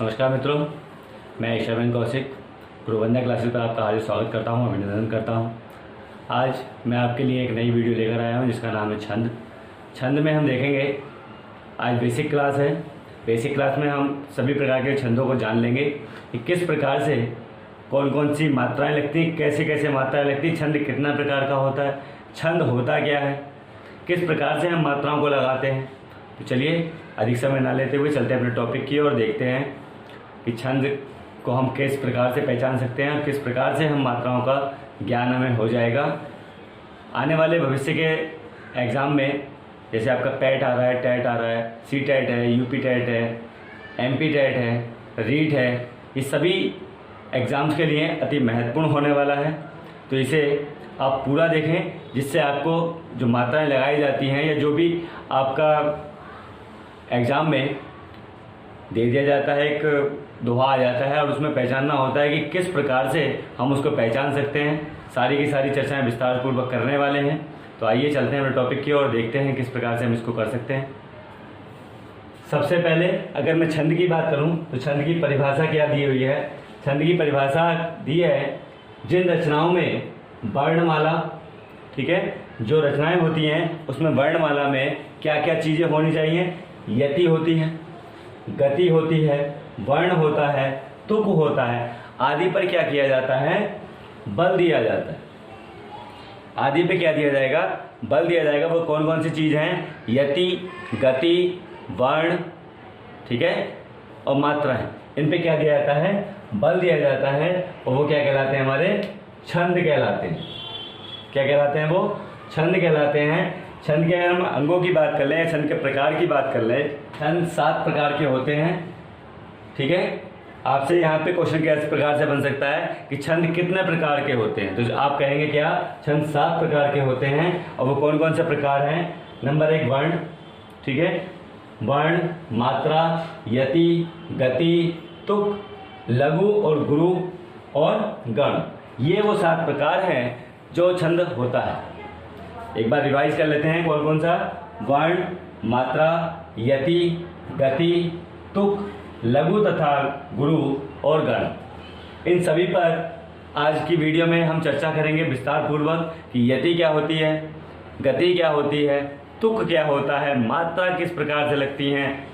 नमस्कार मित्रों, मैं ईश्वर कौशिक गुरुवंदना क्लासेस पर आपका हार्दिक स्वागत करता हूं, अभिनंदन करता हूं। आज मैं आपके लिए एक नई वीडियो लेकर आया हूं जिसका नाम है छंद। छंद में हम देखेंगे, आज बेसिक क्लास है। बेसिक क्लास में हम सभी प्रकार के छंदों को जान लेंगे कि किस प्रकार से कौन कौन सी मात्राएँ लगती हैं, कैसे कैसे मात्राएँ लगती हैं, छंद कितना प्रकार का होता है, छंद होता क्या है, किस प्रकार से हम मात्राओं को लगाते हैं। तो चलिए अधिक समय ना लेते हुए चलते हैं अपने टॉपिक की ओर, देखते हैं कि छंद को हम किस प्रकार से पहचान सकते हैं, किस प्रकार से हम मात्राओं का ज्ञान हमें हो जाएगा। आने वाले भविष्य के एग्ज़ाम में जैसे आपका पैट आ रहा है, टेट आ रहा है, सी टेट है, यूपी टेट है, एमपी टेट है, रीट है, ये सभी एग्ज़ाम्स के लिए अति महत्वपूर्ण होने वाला है। तो इसे आप पूरा देखें, जिससे आपको जो मात्राएं लगाई जाती हैं या जो भी आपका एग्ज़ाम में दे दिया जाता है, एक दोहा आ जाता है और उसमें पहचानना होता है कि किस प्रकार से हम उसको पहचान सकते हैं। सारी की सारी चर्चाएं विस्तार पूर्वक करने वाले हैं। तो आइए चलते हैं अपने टॉपिक की ओर, देखते हैं किस प्रकार से हम इसको कर सकते हैं। सबसे पहले अगर मैं छंद की बात करूं तो छंद की परिभाषा क्या दी हुई है। छंद की परिभाषा दी है, जिन रचनाओं में वर्णमाला, ठीक है, जो रचनाएं होती हैं उसमें वर्णमाला में क्या क्या चीज़ें होनी चाहिए। यति होती है, गति होती है, वर्ण होता है, तुक होता है, आदि पर क्या किया जाता है, बल दिया जाता है। आदि पे क्या दिया जाएगा, बल दिया जाएगा। वो कौन कौन सी चीज़ हैं, यति, गति, वर्ण, ठीक है, और मात्रा है, इन पे क्या दिया जाता है, बल दिया जाता है। और वो क्या कहलाते हैं, हमारे छंद कहलाते हैं। क्या कहलाते हैं, वो छंद कहलाते हैं। छंद के अगर हम अंगों की बात कर लें, छंद के प्रकार की बात कर लें, छंद 7 प्रकार के होते हैं, ठीक है। आपसे यहाँ पे क्वेश्चन किस प्रकार से बन सकता है कि छंद कितने प्रकार के होते हैं, तो आप कहेंगे क्या, छंद 7 प्रकार के होते हैं। और वो कौन कौन से प्रकार हैं। नंबर 1 वर्ण, ठीक है, वर्ण, मात्रा, यति, गति, तुक, लघु और गुरु और गण, ये वो 7 प्रकार हैं जो छंद होता है। एक बार रिवाइज कर लेते हैं, कौन कौन सा, वर्ण, मात्रा, यति, गति, तुक, लघु तथा गुरु और गण। इन सभी पर आज की वीडियो में हम चर्चा करेंगे विस्तार पूर्वक कि यति क्या होती है, गति क्या होती है, तुक क्या होता है, मात्रा किस प्रकार से लगती हैं,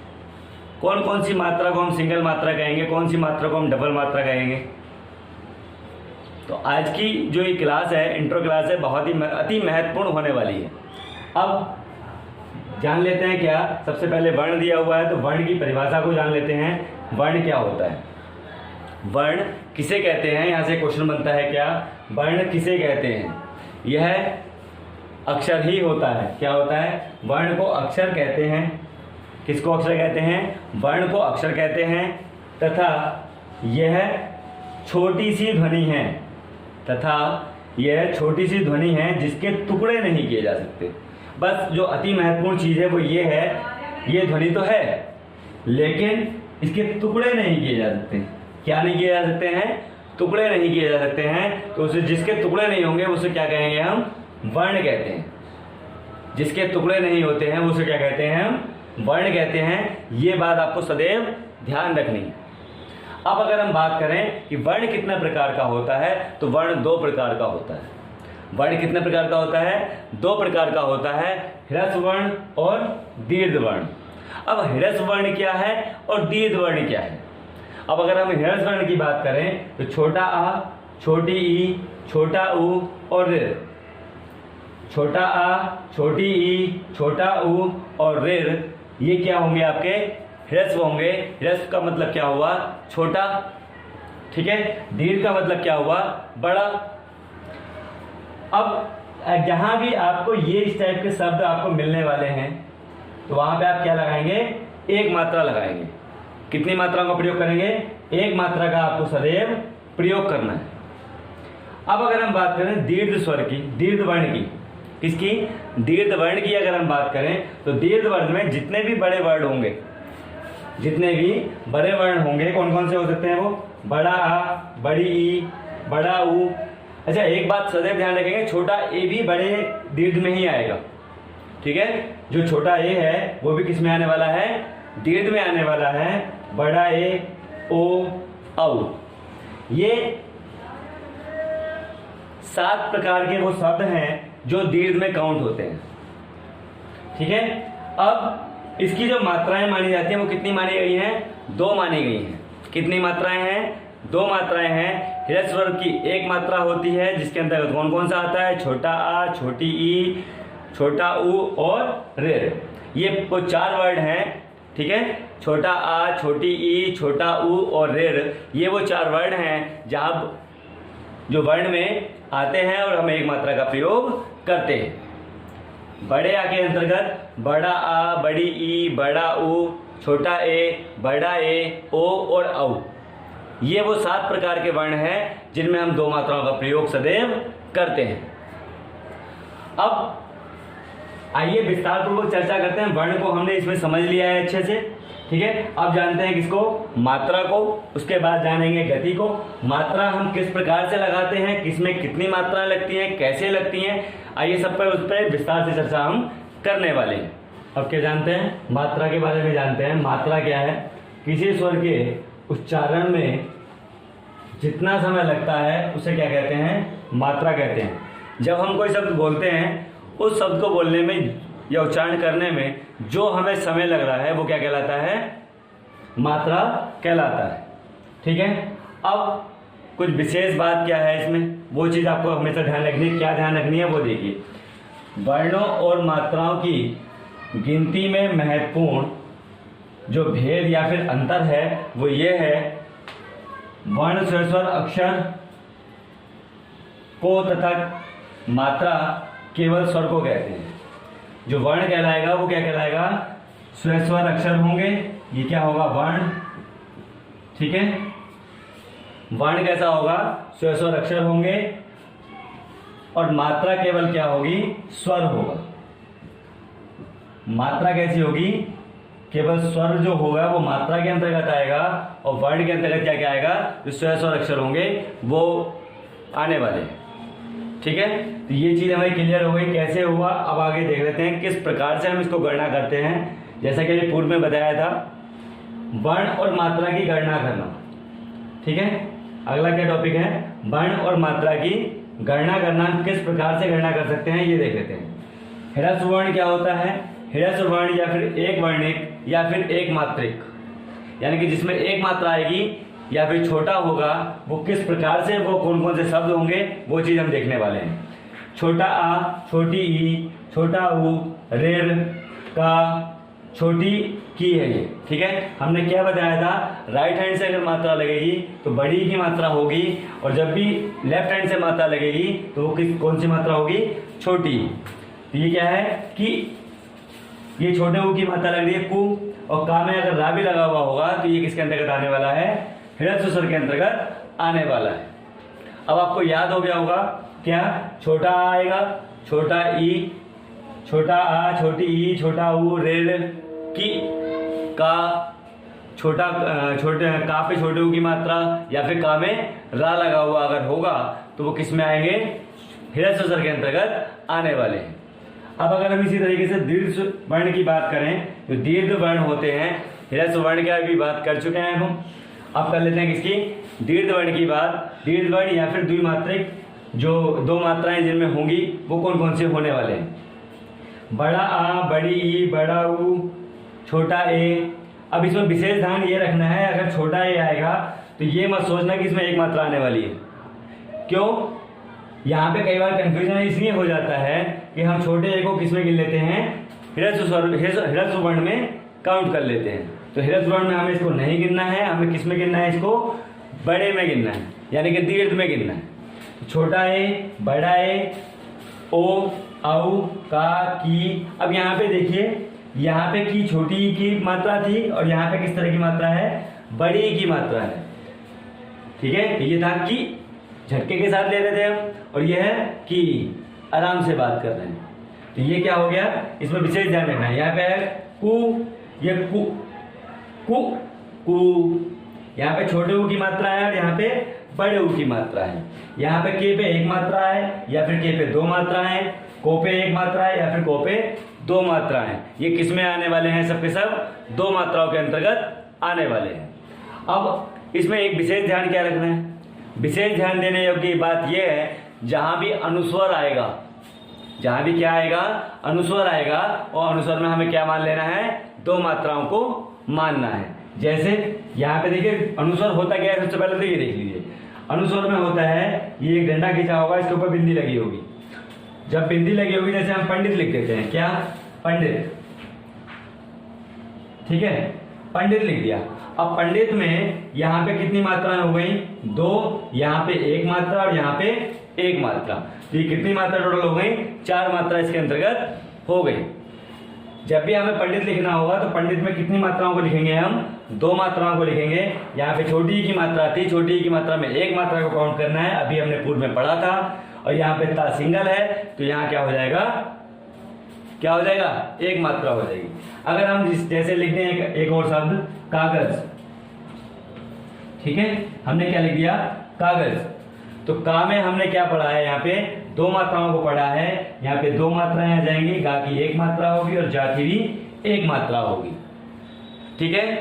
कौन कौन सी मात्रा को हम सिंगल मात्रा कहेंगे, कौन सी मात्रा को हम डबल मात्रा कहेंगे। तो आज की जो ये क्लास है, इंट्रो क्लास है, बहुत ही अति महत्वपूर्ण होने वाली है। अब जान लेते हैं क्या, सबसे पहले वर्ण दिया हुआ है तो वर्ण की परिभाषा को जान लेते हैं। वर्ण क्या होता है, वर्ण किसे कहते हैं, यहाँ से क्वेश्चन बनता है क्या, वर्ण किसे कहते हैं। यह अक्षर ही होता है। क्या होता है, वर्ण को अक्षर कहते हैं। किसको अक्षर कहते हैं, वर्ण को अक्षर कहते हैं। तथा यह छोटी सी ध्वनि है, तथा यह छोटी सी ध्वनि है जिसके टुकड़े नहीं किए जा सकते। बस जो अति महत्वपूर्ण चीज़ है वो ये है, ये ध्वनि तो है लेकिन इसके टुकड़े नहीं किए जा सकते। क्या नहीं किए जा सकते हैं, टुकड़े नहीं किए जा सकते हैं। तो उसे जिसके टुकड़े नहीं होंगे उसे क्या कहेंगे, हम वर्ण कहते हैं। जिसके टुकड़े नहीं होते हैं उसे क्या कहते हैं, हम वर्ण कहते हैं। ये बात आपको सदैव ध्यान रखनी है। अब अगर हम बात करें कि वर्ण कितने प्रकार का होता है, तो वर्ण 2 प्रकार का होता है। वर्ण कितने प्रकार का होता है, 2 प्रकार का होता है, ह्रस्व वर्ण और दीर्घ वर्ण। अब ह्रस्व वर्ण क्या है और दीर्घ वर्ण क्या है। अब अगर हम ह्रस्व वर्ण की बात करें तो छोटा आ, छोटी ई, छोटा ऊ और ऋ। छोटा आ, छोटी ई, छोटा ऊ और ऋ, ये क्या होंगे, आपके ह्रस्व होंगे। ह्रस्व का मतलब क्या हुआ, छोटा, ठीक है। दीर्घ का मतलब क्या हुआ, बड़ा। अब जहां भी आपको ये इस टाइप के शब्द आपको मिलने वाले हैं तो वहां पे आप क्या लगाएंगे, एक मात्रा लगाएंगे। कितनी मात्रा का प्रयोग करेंगे, एक मात्रा का आपको सदैव प्रयोग करना है। अब अगर हम बात करें दीर्घ स्वर की, दीर्घ वर्ण की, किसकी, दीर्घ वर्ण की अगर हम बात करें तो दीर्घ वर्ण में जितने भी बड़े वर्ण होंगे, जितने भी बड़े वर्ण होंगे, कौन कौन से हो सकते हैं वो, बड़ा आ, बड़ी ई, बड़ा ऊ। अच्छा, एक बात सदैव ध्यान रखेंगे, छोटा ए भी बड़े दीर्घ में ही आएगा, ठीक है। जो छोटा ए है वो भी किस में आने वाला है, दीर्घ में आने वाला है। बड़ा ए ओ औ। ये 7 प्रकार के वो शब्द हैं जो दीर्घ में काउंट होते हैं। ठीक है, अब इसकी जो मात्राएं मानी जाती हैं वो कितनी मानी गई हैं? 2 मानी गई हैं। कितनी मात्राएं हैं? 2 मात्राएं हैं। ह्रस्व वर्ग की एक मात्रा होती है जिसके अंतर्गत कौन कौन सा आता है? छोटा आ, छोटी ई, छोटा ऊ और ऋ। ये वो 4 वर्ड हैं। ठीक है, छोटा आ, छोटी ई, छोटा ऊ और ऋ, ये वो 4 वर्ण हैं जहाँ जो वर्ण में आते हैं और हम एक मात्रा का प्रयोग करते हैं। बड़े आ के अंतर्गत बड़ा आ, बड़ी ई, बड़ा ऊ, छोटा ए, बड़ा ए, ओ और औ। ये वो 7 प्रकार के वर्ण हैं जिनमें हम 2 मात्राओं का प्रयोग सदैव करते हैं। अब आइए विस्तार पूर्वक चर्चा करते हैं। वर्ण को हमने इसमें समझ लिया है अच्छे से। ठीक है, अब जानते हैं किसको? मात्रा को। उसके बाद जानेंगे गति को। मात्रा हम किस प्रकार से लगाते हैं, किसमें कितनी मात्राएं लगती हैं, कैसे लगती हैं, आइए सब पर उस पर विस्तार से चर्चा हम करने वाले हैं। अब क्या जानते हैं? मात्रा के बारे में जानते हैं। मात्रा क्या है? किसी स्वर के उच्चारण में जितना समय लगता है उसे क्या कहते हैं? मात्रा कहते हैं। जब हम कोई शब्द बोलते हैं, उस शब्द को बोलने में या उच्चारण करने में जो हमें समय लग रहा है वो क्या कहलाता है? मात्रा कहलाता है। ठीक है, अब कुछ विशेष बात क्या है इसमें, वो चीज आपको हमेशा ध्यान रखनी है। क्या ध्यान रखनी है वो देखिए। वर्णों और मात्राओं की गिनती में महत्वपूर्ण जो भेद या फिर अंतर है वो ये है, वर्ण स्वर अक्षर को तथा मात्रा केवल स्वर को कहते हैं। जो वर्ण कहलाएगा वो क्या कहलाएगा? स्वर अक्षर होंगे। ये क्या होगा? वर्ण। ठीक है, वर्ण कैसा होगा? स्वर अक्षर होंगे और मात्रा केवल क्या होगी? स्वर होगा। मात्रा कैसी होगी? केवल स्वर जो होगा वो मात्रा के अंतर्गत आएगा और वर्ण के अंतर्गत क्या क्या आएगा? जो स्वर अक्षर होंगे वो आने वाले हैं। ठीक है, तो ये चीज हमें क्लियर हो गई कैसे हुआ। अब आगे देख लेते हैं किस प्रकार से हम इसको गणना करते हैं। जैसा कि पूर्व में बताया था, वर्ण और मात्रा की गणना करना। ठीक है, अगला क्या टॉपिक है? वर्ण और मात्रा की गणना करना। किस प्रकार से गणना कर सकते हैं ये देख लेते हैं। ह्रस्व वर्ण क्या होता है? ह्रस्व वर्ण या फिर एक वर्णिक या फिर एक मात्रिक, यानी कि जिसमें एक मात्रा आएगी या फिर छोटा होगा, वो किस प्रकार से, वो कौन कौन से शब्द होंगे वो चीज हम देखने वाले हैं। छोटा आ, छोटी ई, छोटा ऊ, ऋ, का, छोटी की है ये। ठीक है, हमने क्या बताया था? राइट हैंड से अगर मात्रा लगेगी तो बड़ी की मात्रा होगी और जब भी लेफ्ट हैंड से मात्रा लगेगी तो वो कौन सी मात्रा होगी? छोटी। तो ये क्या है कि ये छोटे ऊ की मात्रा लग रही है कु, और का में अगर रा भी लगा हुआ होगा तो ये किसके अंतर्गत आने वाला है? ह्रस्व स्वर के अंतर्गत आने वाला है। अब आपको याद हो गया होगा क्या? छोटा आ आएगा, छोटा ई, छोटा आ, छोटी ई, छोटा ऊ, ऋ, की, का, छोटे का पे छोटे ऊ की मात्रा या फिर का में रा लगा हुआ अगर होगा तो वो किस में आएंगे? ह्रस्व स्वर के अंतर्गत आने वाले हैं। अब अगर हम इसी तरीके से दीर्घ वर्ण की बात करें, तो दीर्घ वर्ण होते हैं। ह्रस्व वर्ण की भी बात कर चुके हैं हम। अब कर लेते हैं किसकी? दीर्घ वर्ण की बात। दीर्घ वर्ण या फिर द्विमात्रिक जो 2 मात्राएं जिनमें होंगी वो कौन कौन से होने वाले हैं? बड़ा आ, बड़ी ई, बड़ा ऊ, छोटा ए। अब इसमें विशेष ध्यान ये रखना है, अगर छोटा ए आएगा तो ये मत सोचना कि इसमें एक मात्रा आने वाली है। क्यों? यहाँ पे कई बार कंफ्यूजन इसलिए हो जाता है कि हम छोटे ए को किसमें गिन लेते हैं? ह्रस्व वर्ण में काउंट कर लेते हैं। तो ह्रस्व वर्ण में हमें इसको नहीं गिनना है, हमें किस में गिनना है? इसको बड़े में गिनना है, यानी कि दीर्घ में गिनना है। छोटा ए, बड़ा ए, ओ, औ, का, की। अब यहाँ पे देखिए, यहाँ पे की छोटी ई की मात्रा थी और यहाँ पे किस तरह की मात्रा है? बड़ी ई की मात्रा है। ठीक है, ये था कि झटके के साथ ले रहे थे हम, और ये है कि आराम से बात कर रहे हैं। तो ये क्या हो गया? इसमें विशेष ध्यान रखना है। यहाँ पे है कु, ये कु, कु, कु। यहाँ पे छोटे ऊ की मात्रा है और यहाँ पे बड़े ऊ की मात्रा है। यहाँ पे के पे एक मात्रा है या फिर के पे 2 मात्रा है, को पे एक मात्रा है या फिर को पे 2 मात्रा है। ये किस में आने वाले हैं? सबके सब 2 मात्राओं के अंतर्गत आने वाले हैं। अब इसमें एक विशेष ध्यान क्या रखना है, विशेष ध्यान देने योग्य बात यह है जहां भी अनुस्वर आएगा, जहां भी क्या आएगा, अनुस्वर आएगा, और अनुस्वर में हमें क्या मान लेना है, दो मात्राओं को मानना है। जैसे यहाँ पे देखिए अनुस्वर होता क्या है, सबसे पहले तो ये देख लीजिए। अनुस्वर में होता है ये एक डंडा खींचा होगा, इसके ऊपर बिंदी लगी होगी। जब बिंदी लगी होगी जैसे हम पंडित लिख देते हैं, क्या, पंडित, ठीक है, पंडित लिख दिया। अब पंडित में यहाँ पे कितनी मात्राएं हो गई, दो, यहाँ पे एक मात्रा और यहाँ पे एक मात्रा, तो ये कितनी मात्रा टोटल हो गई, 4 मात्रा इसके अंतर्गत हो गई। जब भी हमें पंडित लिखना होगा तो पंडित में कितनी मात्राओं को लिखेंगे, हम 2 मात्राओं को लिखेंगे। यहाँ पे छोटी ई की मात्रा थी, छोटी ई की मात्रा में एक मात्रा को काउंट करना है, अभी हमने पूर्व में पढ़ा था। और यहाँ पे ता सिंगल है तो यहाँ क्या हो जाएगा, क्या हो जाएगा, एक मात्रा हो जाएगी। अगर हम जैसे लिख दें एक और शब्द, कागज, ठीक है, हमने क्या लिख दिया, कागज, तो का में हमने क्या पढ़ा है, यहाँ पे 2 मात्राओं को पढ़ा है। यहाँ पे 2 मात्राएं आ जाएंगी, गा की 1 मात्रा होगी और जा की भी 1 मात्रा होगी, ठीक है।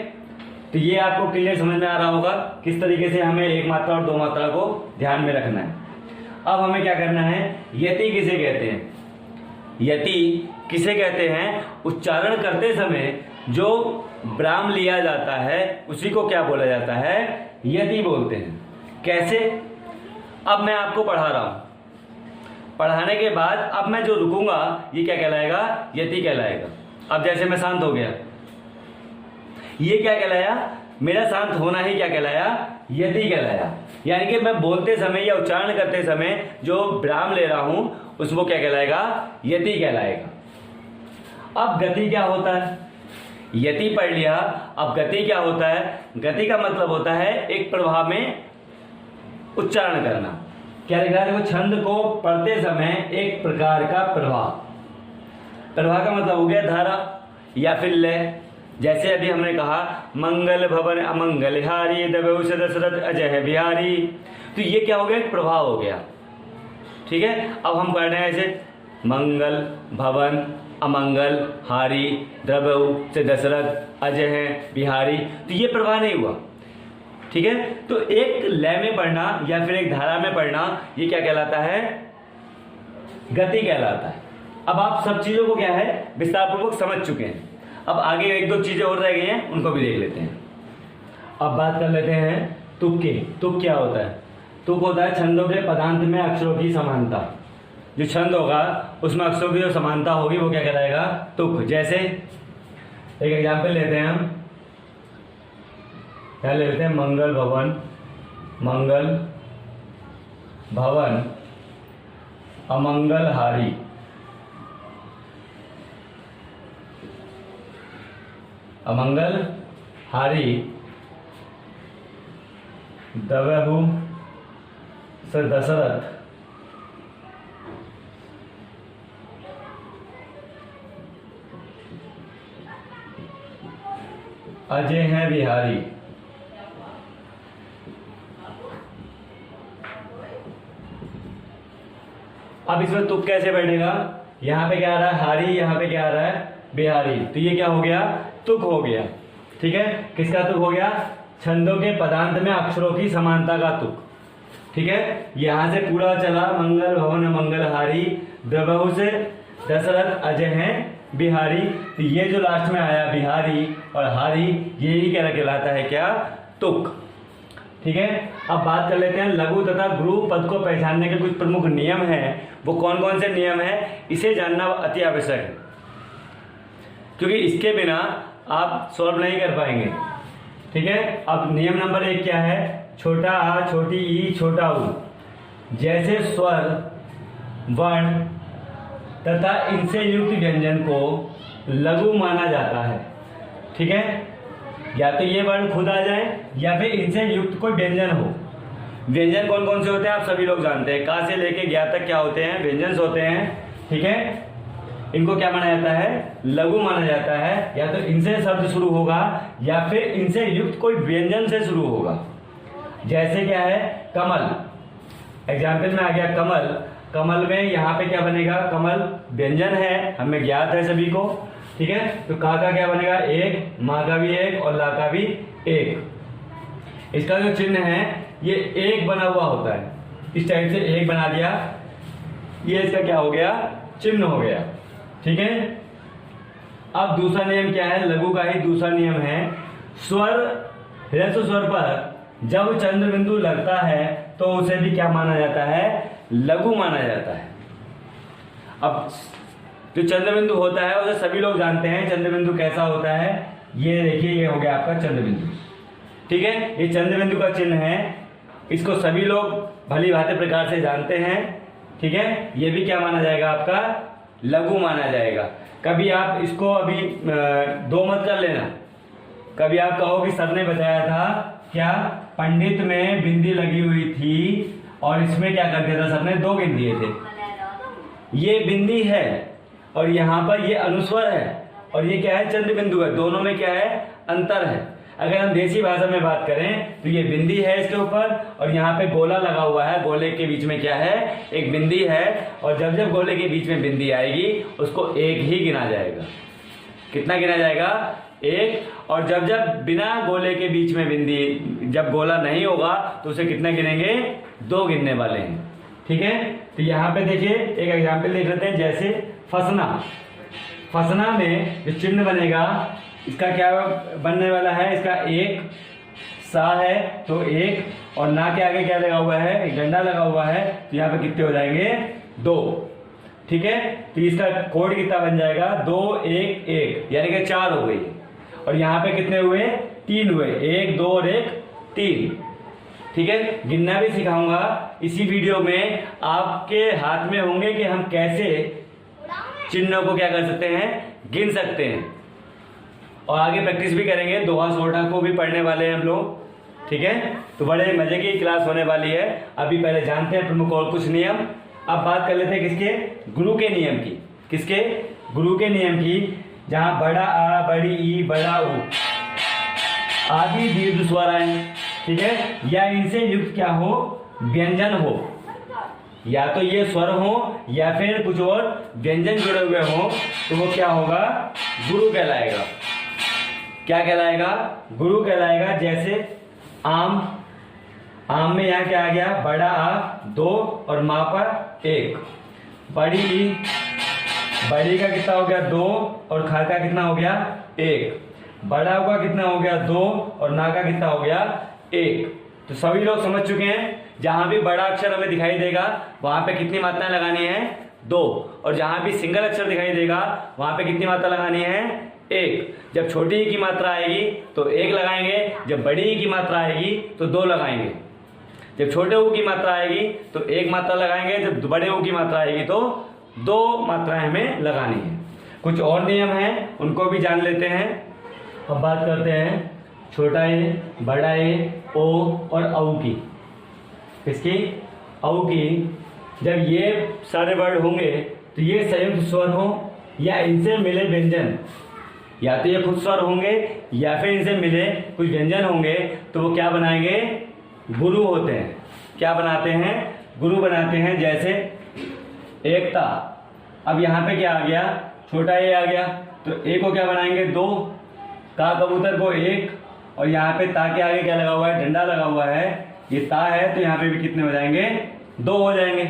तो ये आपको क्लियर समझ में आ रहा होगा किस तरीके से हमें 1 मात्रा और 2 मात्रा को ध्यान में रखना है। अब हमें क्या करना है, यति किसे कहते हैं, यति किसे कहते हैं, उच्चारण करते समय जो ब्राम लिया जाता है उसी को क्या बोला जाता है, यति बोलते हैं। कैसे, अब मैं आपको पढ़ा रहा हूं, पढ़ाने के बाद अब मैं जो रुकूंगा ये क्या कहलाएगा, यति कहलाएगा। अब जैसे मैं शांत हो गया, ये क्या कहलाया, मेरा शांत होना ही क्या कहलाया, यति कहलाया। यानी कि मैं बोलते समय या उच्चारण करते समय जो विराम ले रहा हूं उसको क्या कहलाएगा, यति कहलाएगा। अब गति क्या होता है, यति पढ़ लिया, अब गति क्या होता है, गति का मतलब होता है एक प्रभाव में उच्चारण करना। क्या लिख रहा है, देखो, छंद को पढ़ते समय एक प्रकार का प्रवाह, प्रवाह का मतलब हो गया धारा या फिर लय। जैसे अभी हमने कहा मंगल भवन अमंगल हारी दबेहु से दशरथ अजय है बिहारी, तो ये क्या हो गया, एक प्रभाव हो गया, ठीक है। अब हम पढ़ रहे हैं ऐसे, मंगल भवन अमंगल हारी द्रबहु से दशरथ अजय है बिहारी, तो ये प्रवाह नहीं हुआ, ठीक है। तो एक लय में पढ़ना या फिर एक धारा में पढ़ना ये क्या कहलाता है, गति कहलाता है। अब आप सब चीजों को क्या है विस्तार पूर्वक समझ चुके हैं। अब आगे 1-2 चीजें और रह गई हैं, उनको भी देख लेते हैं। अब बात कर लेते हैं तुक की। तुक क्या होता है, तुक होता है छंदों के पदांत में अक्षरों की समानता। जो छंद होगा उसमें अक्षरों की जो समानता होगी वो क्या कहलाएगा, तुक। जैसे एक एग्जाम्पल लेते हैं हम, क्या ले लेते हैं, मंगल भवन, मंगल भवन अमंगल हारी, अमंगल हारी दबेहु से दशरथ अजय हैं बिहारी। अब इसमें तुक कैसे बैठेगा, यहाँ पे क्या आ रहा है हारी, यहाँ पे क्या आ रहा है बिहारी, तो ये क्या हो गया, तुक हो गया, ठीक है। किसका तुक हो गया, छंदों के पदांत में अक्षरों की समानता का तुक, ठीक है। यहां से पूरा चला मंगल भवन मंगल हारी द्रबहु से दशरथ अजय हैं बिहारी, तो ये जो लास्ट में आया बिहारी और हारी, यही क्या कहलाता है, क्या, तुक, ठीक है। अब बात कर लेते हैं लघु तथा गुरु पद को पहचानने के कुछ प्रमुख नियम हैं। वो कौन कौन से नियम हैं, इसे जानना अति आवश्यक है, क्योंकि इसके बिना आप सॉल्व नहीं कर पाएंगे, ठीक है। अब नियम नंबर 1 क्या है, छोटा आ छोटी ई छोटा ऊ जैसे स्वर वर्ण तथा इनसे युक्त व्यंजन को लघु माना जाता है, ठीक है। या तो ये वर्ण खुद आ जाए या फिर इनसे युक्त कोई व्यंजन हो। व्यंजन कौन कौन से होते हैं आप सभी लोग जानते हैं, का से लेके ज्ञा तक क्या होते हैं, व्यंजन होते हैं, ठीक है। इनको क्या माना जाता है, लघु माना जाता है। या तो इनसे शब्द शुरू होगा या फिर इनसे युक्त कोई व्यंजन से शुरू होगा। जैसे क्या है, कमल, एग्जाम्पल में आ गया कमल, कमल में यहाँ पे क्या बनेगा, कमल व्यंजन है, हमें ज्ञात है सभी को, ठीक है। तो का क्या बनेगा, 1, माँ का भी 1 और ला का भी 1। इसका जो चिन्ह है ये एक बना हुआ होता है, इस टाइप से एक बना दिया, ये इसका क्या हो गया, चिन्ह हो गया। ठीक है। अब दूसरा नियम क्या है, लघु का ही दूसरा नियम है, स्वर ह्रस्व स्वर पर जब चंद्र बिंदु लगता है तो उसे भी क्या माना जाता है, लघु माना जाता है। अब जो चंद्र बिंदु होता है उसे सभी लोग जानते हैं, चंद्र बिंदु कैसा होता है, ये देखिए ये हो गया आपका चंद्र बिंदु। ठीक है, ये चंद्र बिंदु का चिन्ह है, इसको सभी लोग भली भांति प्रकार से जानते हैं। ठीक है, ये भी क्या माना जाएगा, आपका लघु माना जाएगा। कभी आप इसको अभी दो मत कर लेना, कभी आप कहो कि सर ने बताया था क्या, पंडित में बिंदी लगी हुई थी और इसमें क्या कर दिया था सर ने, दो गिन दिए थे। ये बिंदी है और यहाँ पर ये अनुस्वर है और ये क्या है, चंद्र बिंदु है, दोनों में क्या है, अंतर है। अगर हम देसी भाषा में बात करें तो ये बिंदी है इसके ऊपर और यहाँ पे गोला लगा हुआ है, गोले के बीच में क्या है, एक बिंदी है, और जब जब गोले के बीच में बिंदी आएगी उसको एक ही गिना जाएगा। कितना गिना जाएगा, एक। और जब जब बिना गोले के बीच में बिंदी, जब गोला नहीं होगा तो उसे कितना गिनेंगे, दो गिनने वाले हैं। ठीक है, तो यहाँ पे देखिए एक एग्जाम्पल देख लेते हैं, जैसे फसना। फसना में जो चिन्ह बनेगा इसका क्या बनने वाला है, इसका एक सा है तो एक, और ना के आगे क्या लगा हुआ है, एक डंडा लगा हुआ है, तो यहाँ पे कितने हो जाएंगे, दो। ठीक है, तो इसका कोड कितना बन जाएगा, 2 1 1, यानी कि 4 हो गई। और यहाँ पे कितने हुए, 3 हुए, 1 2 और 1 3। ठीक है, गिनना भी सिखाऊंगा इसी वीडियो में, आपके हाथ में होंगे कि हम कैसे चिन्हों को क्या कर सकते हैं, गिन सकते हैं। और आगे प्रैक्टिस भी करेंगे, दोहा सोठा को भी पढ़ने वाले हैं हम लोग। ठीक है, तो बड़े मजे की क्लास होने वाली है। अभी पहले जानते हैं प्रमुख और कुछ नियम। अब बात कर लेते हैं किसके, गुरु के नियम की। किसके, गुरु के नियम की, जहां बड़ा आ, बड़ी ई, बड़ा ऊ आदि दीर्घ स्वर आए। ठीक है, या इनसे युक्त क्या हो, व्यंजन हो, या तो ये स्वर हो या फिर कुछ और व्यंजन जुड़े हुए हो, तो वो क्या होगा, गुरु कहलाएगा। क्या कहलाएगा, गुरु कहलाएगा। जैसे आम, आम में यहाँ क्या आ गया, बड़ा आ 2 और माँ पर 1। बड़ी ई, बड़ी का कितना हो गया, 2 और खा का कितना हो गया, 1। बड़ा का कितना हो गया, 2 और ना का कितना हो गया, 1। तो सभी लोग समझ चुके हैं, जहां भी बड़ा अक्षर हमें दिखाई देगा वहां पे कितनी मात्राएं लगानी है, 2। और जहां भी सिंगल अक्षर दिखाई देगा वहां पे कितनी मात्रा लगानी है, 1। जब छोटी ई की मात्रा आएगी तो 1 लगाएंगे, जब बड़ी ई की मात्रा आएगी तो 2 लगाएंगे। जब छोटे ऊ की मात्रा आएगी तो 1 मात्रा लगाएंगे, जब बड़े ऊ की मात्रा आएगी तो 2 मात्राएं हमें लगानी है। कुछ और नियम हैं, उनको भी जान लेते हैं। अब बात करते हैं छोटा ए, बड़ा ए, ओ और औ की। किसकी, औ की। जब ये सारे वर्ड होंगे तो ये संयुक्त स्वर हो या इनसे मिले व्यंजन, या तो ये खुद स्वर होंगे या फिर इनसे मिले कुछ व्यंजन होंगे, तो वो क्या बनाएंगे, गुरु होते हैं। क्या बनाते हैं, गुरु बनाते हैं। जैसे एकता, अब यहाँ पे क्या आ गया, छोटा ए आ गया, तो ए को क्या बनाएंगे, 2, का कबूतर को 1, और यहाँ पे ता के आगे क्या लगा हुआ है, डंडा लगा हुआ है, ये ता है, तो यहाँ पे भी कितने हो जाएंगे, 2 हो जाएंगे।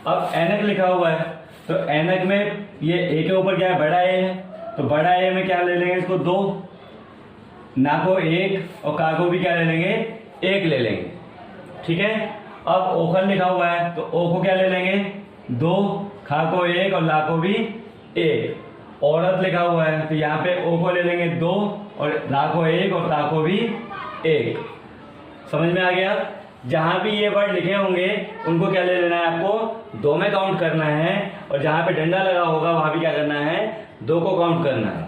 अब ऐनक लिखा हुआ है, तो ऐनक में ये ए के ऊपर क्या है, बड़ा ए है, तो बड़ा ए में क्या ले लेंगे, इसको 2, ना को 1 और का को भी क्या ले लेंगे, 1 ले लेंगे। ठीक है, अब ओखल लिखा हुआ है, तो ओ को क्या ले लेंगे, 2, खा को 1 और ला को भी 1। औरत लिखा हुआ है, तो यहाँ पे ओ को ले लेंगे 2 और ला को 1 और ता को भी 1। समझ में आ गया। जहां भी ये वर्ड लिखे होंगे उनको क्या ले लेना है, आपको 2 में काउंट करना है, और जहां पे डंडा लगा होगा वहां भी क्या करना है, 2 को काउंट करना है।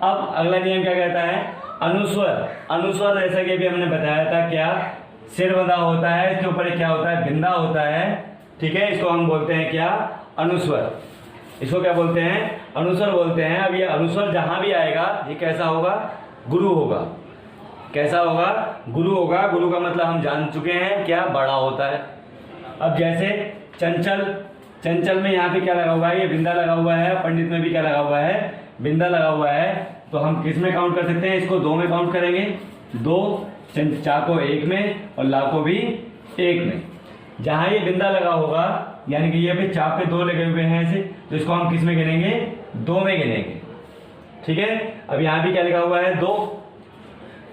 अब अगला नियम क्या कहता है, अनुस्वर। अनुस्वर जैसा कि अभी हमने बताया था, क्या सिर बंधा होता है, इसके ऊपर क्या होता है, बिंदा होता है। ठीक है, इसको हम बोलते हैं क्या, अनुस्वर। इसको क्या बोलते हैं, अनुस्वर बोलते हैं। अब ये अनुस्वर जहां भी आएगा ये कैसा होगा, गुरु होगा। कैसा होगा, गुरु होगा। गुरु का मतलब हम जान चुके हैं, क्या, बड़ा होता है। अब जैसे चंचल, चंचल में यहाँ पे क्या लगा हुआ है, ये बिंदा लगा हुआ है, पंडित में भी क्या लगा हुआ है, बिंदा लगा हुआ है, तो हम किस में काउंट कर सकते हैं, इसको 2 में काउंट करेंगे, 2 चा को एक में और ला को भी एक में। जहां ये बिंदा लगा होगा यानी कि ये पे चा पे 2 लगे हुए हैं ऐसे, तो इसको हम किस में गिनेंगे? 2 में गिनेंगे। ठीक है। अब यहाँ भी क्या लिखा हुआ है? 2।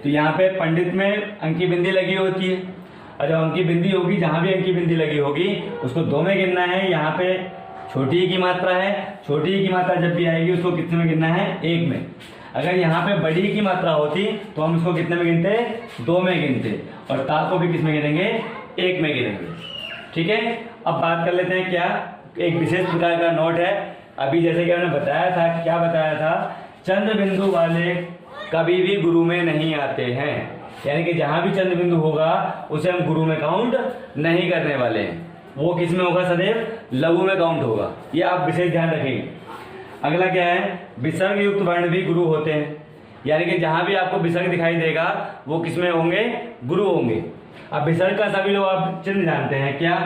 तो यहाँ पे पंडित में अंकी बिंदी लगी होती है, और जब अंकी बिंदी होगी, जहां भी अंकी बिंदी लगी होगी उसको 2 में गिनना है। यहाँ पे छोटी ई की मात्रा है, छोटी ई की मात्रा जब भी आएगी उसको कितने में गिनना है? 1 में। अगर यहाँ पे बड़ी की मात्रा होती तो हम इसको कितने में गिनते? 2 में गिनते, और ता को भी किस में गिनेंगे? 1 में गिनेंगे। ठीक है। अब बात कर लेते हैं क्या, एक विशेष प्रकार का नोट है। अभी जैसे कि हमने बताया था, क्या बताया था? चंद्र बिंदु वाले कभी भी गुरु में नहीं आते हैं, यानी कि जहां भी चंद्र बिंदु होगा उसे हम गुरु में काउंट नहीं करने वाले हैं। वो किस में होगा? सदैव लघु में काउंट होगा। ये आप विशेष ध्यान रखेंगे। अगला क्या है? विसर्ग युक्त वर्ण भी गुरु होते हैं, यानी कि जहां भी आपको विसर्ग दिखाई देगा वो किस में होंगे? गुरु होंगे। अब विसर्ग का सभी लोग आप चिन्ह जानते हैं क्या?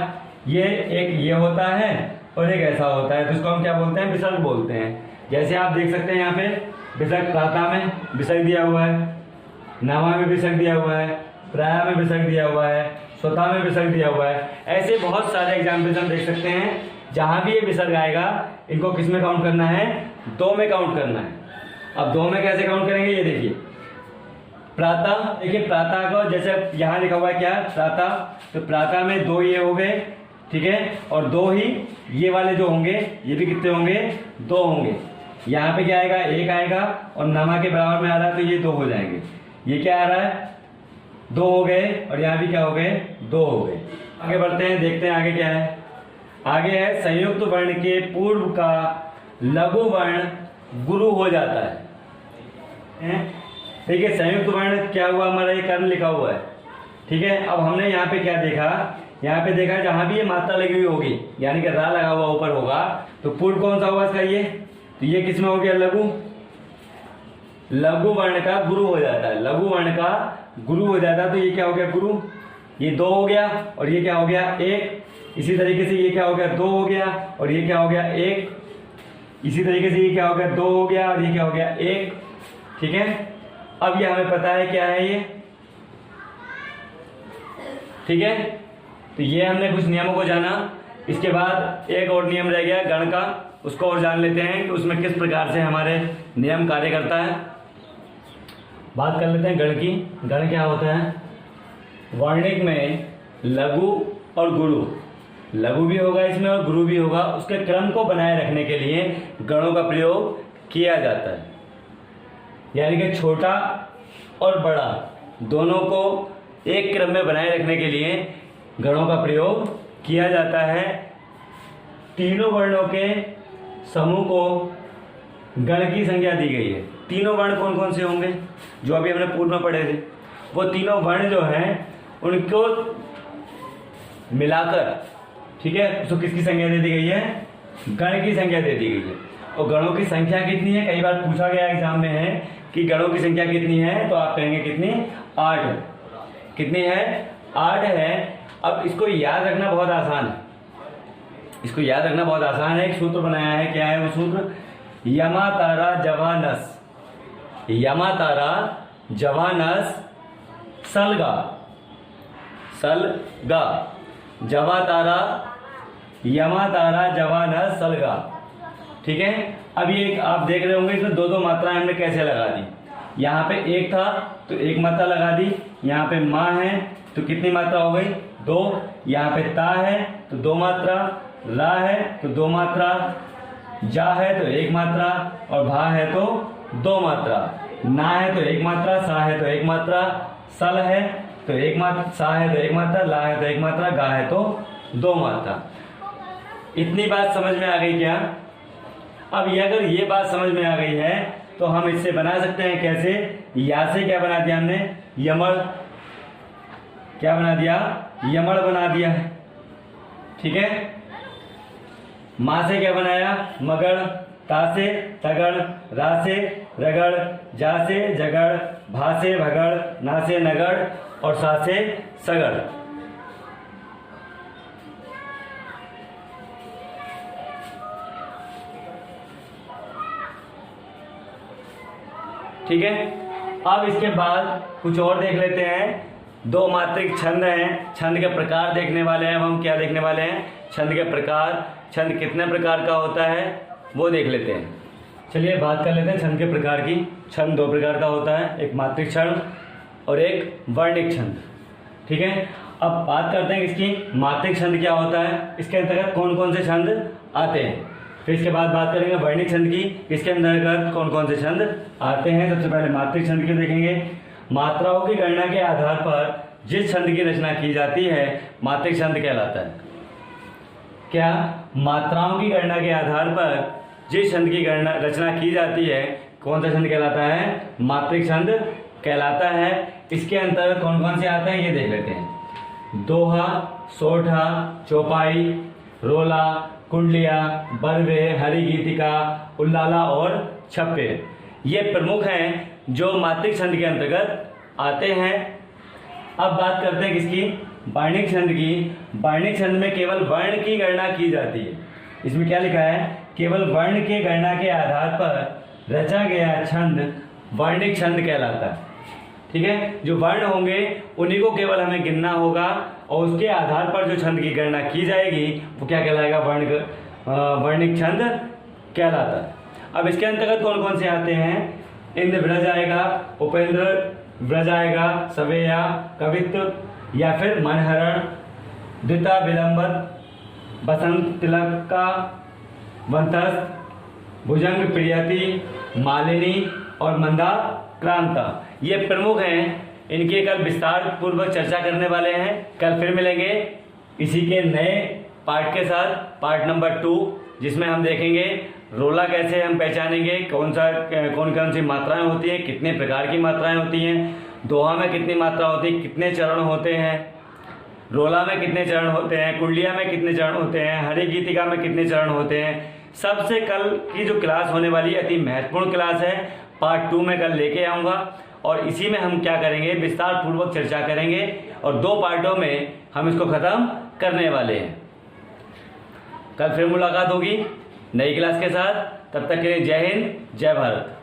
ये एक ये होता है और एक ऐसा होता है, तो इसको हम क्या बोलते हैं? विसर्ग बोलते हैं। जैसे आप देख सकते हैं यहाँ पे विसर्ग प्रातः में विसर्ग दिया हुआ है, नामा में विसर्ग दिया हुआ है, प्राया में विसर्ग दिया हुआ है, स्वतः में विसर्ग दिया हुआ है। ऐसे बहुत सारे एग्जाम्पल्स हम देख सकते हैं। जहां भी ये विसर्ग आएगा इनको किस में काउंट करना है? 2 में काउंट करना है। अब 2 में कैसे काउंट करेंगे? ये देखिए, प्रातः, देखिए प्रातः को जैसे यहाँ लिखा हुआ है क्या? प्रातः। तो प्रातः में 2 ये हो गए, ठीक है, और 2 ही ये वाले जो होंगे ये भी कितने होंगे? 2 होंगे। यहाँ पे क्या आएगा? 1 आएगा, और नमा के बराबर में आ रहा है तो ये 2 हो जाएंगे। ये क्या आ रहा है? 2 हो गए, और यहाँ भी क्या हो गए? 2 हो गए। आगे बढ़ते हैं, देखते हैं आगे क्या है। आगे है संयुक्त वर्ण के पूर्व का लघु वर्ण गुरु हो जाता है। देखिए संयुक्त वर्ण क्या हुआ? हमारा ये कर्ण लिखा हुआ है, ठीक है। अब हमने यहाँ पे क्या देखा? यहाँ पे देखा जहां भी ये मात्रा लगी हुई होगी, यानी कि रा लगा हुआ ऊपर होगा, तो पूर्व कौन सा होगा इसका? ये। तो ये किसमें हो गया? लघु। लघु वर्ण का गुरु हो जाता है, लघु वर्ण का गुरु हो जाता है। तो ये क्या हो गया? गुरु। ये 2 हो गया, और ये क्या हो गया? 1। इसी तरीके से ये क्या हो गया? 2 हो गया, और ये क्या हो गया? 1। इसी तरीके से ये क्या हो गया? 2 हो गया, और ये क्या हो गया? 1। ठीक है। अब ये हमें पता है क्या है ये, ठीक है। तो ये हमने कुछ नियमों को जाना। इसके बाद एक और नियम रह गया गण का, उसको और जान लेते हैं कि उसमें किस प्रकार से हमारे नियम कार्य करता है। बात कर लेते हैं गण की। गण क्या होता है? वर्णिक में लघु और गुरु, लघु भी होगा इसमें और गुरु भी होगा, उसके क्रम को बनाए रखने के लिए गणों का प्रयोग किया जाता है। यानी कि छोटा और बड़ा दोनों को एक क्रम में बनाए रखने के लिए गणों का प्रयोग किया जाता है। तीनों वर्णों के समूह को गण की संज्ञा दी गई है। तीनों वर्ण कौन कौन से होंगे? जो अभी हमने पूर्व में पढ़े थे, वो तीनों वर्ण जो हैं उनको मिलाकर, ठीक है, उसको किसकी संज्ञा दे दी गई है? गण की संज्ञा दे दी गई है। और गणों की संख्या कितनी है? कई बार पूछा गया एग्जाम में है कि गणों की संख्या कितनी है, तो आप कहेंगे कितनी? 8। कितनी है? 8 है। अब इसको याद रखना बहुत आसान है, इसको याद रखना बहुत आसान है। एक सूत्र बनाया है, क्या है वो सूत्र? यमा तारा जवा नस, यमा तारा जवा नस सलगा, सलगा, जवा तारा, यमा तारा जवा नस सलगा। ठीक है। अब ये आप देख रहे होंगे इसमें 2-2 मात्राएं हमने कैसे लगा दी। यहाँ पे 1 था तो 1 मात्रा लगा दी, यहाँ पे माँ है तो कितनी मात्रा हो गई? 2। यहाँ पे ता है तो 2 मात्रा, रा है तो 2 मात्रा, जा है तो 1 मात्रा, और भा है तो 2 मात्रा, ना है तो 1 मात्रा, सा है तो 1 मात्रा, सल है तो 1 मात्रा, सा है तो 1 मात्रा, ला है तो 1 मात्रा, गा है तो 2 मात्रा। इतनी बात समझ में आ गई क्या? अब ये अगर ये बात समझ में आ गई है तो हम इससे बना सकते हैं कैसे? या से क्या बना दिया हमने? यमड़। क्या बना दिया? यमड़ बना दिया, ठीक है। माँ से क्या बनाया? मगड़। ता से तगड़, रा से रगड़, जा से जगड़, भा से भगड़, ना से नगड़, और सा से सगड़। ठीक है। अब इसके बाद कुछ और देख लेते हैं। दो मात्रिक छंद हैं, छंद के प्रकार देखने वाले हैं। अब हम क्या देखने वाले हैं? छंद के प्रकार। छंद कितने प्रकार का होता है वो देख लेते हैं। चलिए बात कर लेते हैं छंद के प्रकार की। छंद दो प्रकार का होता है, एक मात्रिक छंद और एक वर्णिक छंद। ठीक है, अब बात करते हैं इसकी मात्रिक छंद क्या होता है, इसके अंतर्गत कौन कौन से छंद आते हैं। फिर इसके बाद बात करेंगे वर्णिक छंद की, इसके अंतर्गत कौन कौन से छंद आते हैं। सबसे पहले मात्रिक छंद की देखेंगे। मात्राओं की गणना के आधार पर जिस छंद की रचना की जाती है मात्रिक छंद कहलाता है। क्या? मात्राओं की गणना के आधार पर जिस छंद की रचना की जाती है कौन सा छंद कहलाता है? मात्रिक छंद कहलाता है। इसके अंतर्गत कौन कौन से आते हैं ये देख लेते हैं। दोहा, सोठा, चौपाई, रोला, कुंडलिया, बरवे, हरि गीतिका, उल्लाला और छप्पे ये प्रमुख हैं जो मात्रिक छंद के अंतर्गत आते हैं। अब बात करते हैं किसकी? वर्णिक छंद की। वर्णिक छंद में केवल वर्ण की गणना की जाती है। इसमें क्या लिखा है? केवल वर्ण की गणना के आधार पर रचा गया छंद वर्णिक छंद कहलाता है। ठीक है, जो वर्ण होंगे उन्हीं को केवल हमें गिनना होगा और उसके आधार पर जो छंद की गणना की जाएगी वो क्या कहलाएगा? वर्णिक छंद कहलाता है। अब इसके अंतर्गत कौन कौन से आते हैं? इंद्र ब्रज आएगा, उपेंद्र ब्रज आएगा, सवेया, कवित्व या फिर मनहरण, द्विता विलंबत, बसंत तिलक का, वंतस, भुजंग प्रियति, मालिनी और मंदाक्रांता ये प्रमुख हैं। इनकी कल विस्तार पूर्वक चर्चा करने वाले हैं। कल फिर मिलेंगे इसी के नए पार्ट के साथ, पार्ट नंबर 2, जिसमें हम देखेंगे रोला कैसे हम पहचानेंगे, कौन कौन सी मात्राएं होती हैं, कितने प्रकार की मात्राएं होती हैं, दोहा में कितनी मात्रा होती है, कितने चरण होते हैं, रोला में कितने चरण होते हैं, कुंडलिया में कितने चरण होते हैं, हरि गीतिका में कितने चरण होते हैं। सबसे कल की जो क्लास होने वाली है अति महत्वपूर्ण क्लास है। पार्ट 2 में कल लेके आऊँगा और इसी में हम क्या करेंगे? विस्तार पूर्वक चर्चा करेंगे और 2 पार्टों में हम इसको ख़त्म करने वाले हैं। कल फिर मुलाकात होगी नई क्लास के साथ। तब तक के लिए जय हिंद, जय भारत।